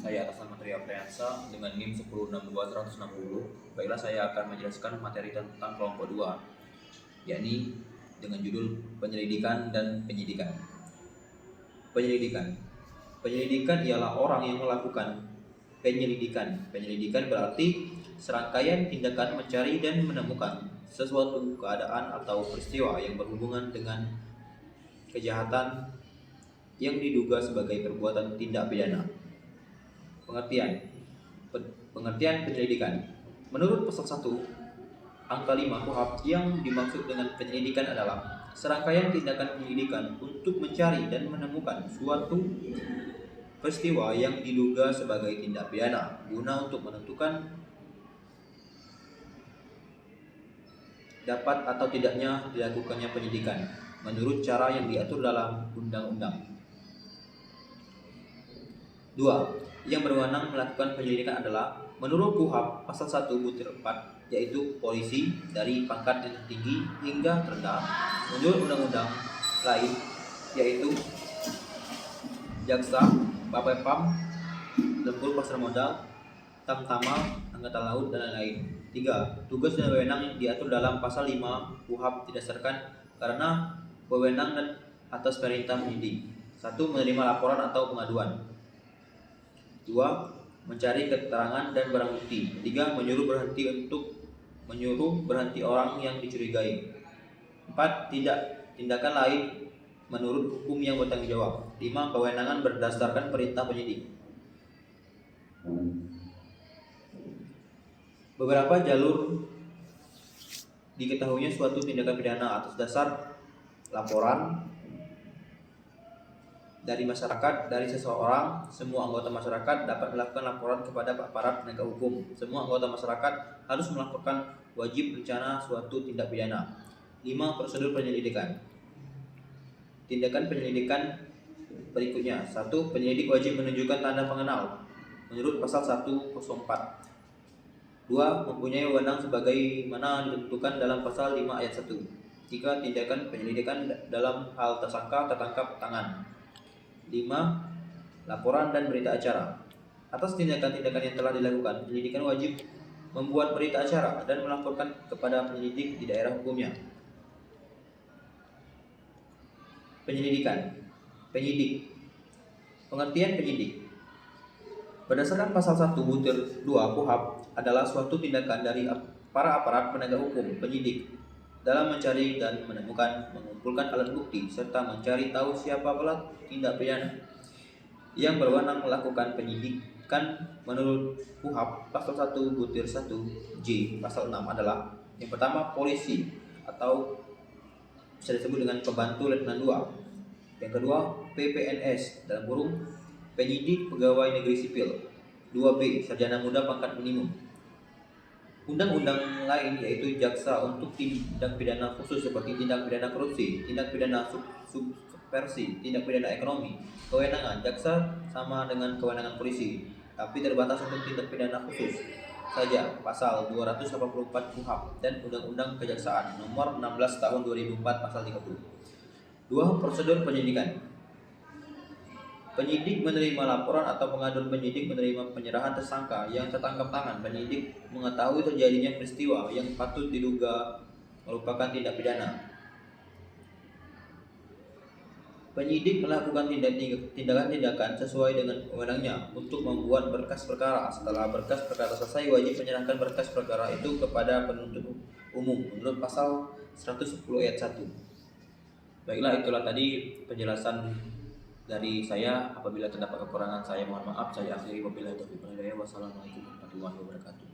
Saya atas nama Tria Priyansa dengan NIM 1062160. Baiklah, saya akan menjelaskan materi tentang kelompok 2, yakni dengan judul penyelidikan dan penyidikan. Penyelidikan ialah orang yang melakukan penyelidikan. Penyelidikan berarti serangkaian tindakan mencari dan menemukan sesuatu keadaan atau peristiwa yang berhubungan dengan kejahatan yang diduga sebagai perbuatan tindak pidana. Pengertian penyelidikan. Menurut pasal 1 angka 5 KUHP, yang dimaksud dengan penyelidikan adalah serangkaian tindakan penyelidikan untuk mencari dan menemukan suatu peristiwa yang diduga sebagai tindak pidana guna untuk menentukan dapat atau tidaknya dilakukannya penyidikan menurut cara yang diatur dalam undang-undang. 2. Yang berwenang melakukan penyelidikan adalah menurut KUHP pasal 1-4, yaitu polisi dari pangkat yang tertinggi hingga terendah. Menurut undang-undang lain, yaitu jaksa, Bapepam, Lembur Pasar Modal, Tamtama, Angkatan Laut, dan lain-lain. 3. Tugas dan wewenang yang diatur dalam pasal 5 KUHP didasarkan karena wewenang dan atas perintah penyidik. 1. Menerima laporan atau pengaduan. 2. Mencari keterangan dan barang bukti. 3. Menyuruh berhenti orang yang dicurigai. 4. Tindakan lain menurut hukum yang bertanggung jawab. 5. Kewenangan berdasarkan perintah penyidik. Beberapa jalur diketahuinya suatu tindakan pidana atas dasar laporan dari masyarakat, dari seseorang. Semua anggota masyarakat dapat melakukan laporan kepada aparat penegak hukum. Semua anggota masyarakat harus melaporkan wajib rencana suatu tindak pidana. 5. Prosedur penyelidikan. Tindakan penyelidikan berikutnya. 1. Penyelidik wajib menunjukkan tanda pengenal menurut pasal 104. 2. Mempunyai wewenang sebagaimana ditentukan dalam pasal 5 ayat 1. 3. Tindakan penyelidikan dalam hal tersangka tertangkap tangan. 5. Laporan dan berita acara. Atas tindakan-tindakan yang telah dilakukan, penyelidikan wajib membuat berita acara dan melaporkan kepada penyelidik di daerah hukumnya. Penyidik. Pengertian penyidik. Berdasarkan pasal 1-2 KUHP adalah suatu tindakan dari para aparat penegak hukum, penyidik, dalam mencari dan menemukan, mengumpulkan alat bukti, serta mencari tahu siapa pelaku tindak pidana. Yang berwenang melakukan penyidikan menurut KUHP pasal 1-1J pasal 6 adalah: yang pertama, polisi atau bisa disebut dengan pembantu letnan 2. Yang kedua, PPNS dalam kurung penyidik pegawai negeri sipil. 2B, sarjana muda pangkat minimum. Undang-undang lain yaitu jaksa untuk tindak pidana khusus seperti tindak pidana korupsi, tindak pidana subversi, tindak pidana ekonomi. Kewenangan jaksa sama dengan kewenangan polisi, tapi terbatas untuk tindak pidana khusus saja, pasal 284 KUHP dan Undang-Undang Kejaksaan nomor 16 tahun 2004 pasal 30. 2. Prosedur penyidikan. Penyidik menerima laporan atau pengaduan. Penyidik menerima penyerahan tersangka yang tertangkap tangan. Penyidik mengetahui terjadinya peristiwa yang patut diduga merupakan tindak pidana. Penyidik melakukan tindakan-tindakan sesuai dengan wewenangnya untuk membuat berkas perkara. Setelah berkas perkara selesai, wajib menyerahkan berkas perkara itu kepada penuntut umum menurut pasal 110 ayat 1. Baiklah, itulah tadi penjelasan dari saya. Apabila terdapat kekurangan, saya mohon maaf. Saya akhiri wabillahi taufiq wal hidayah. Wassalamualaikum warahmatullahi wabarakatuh.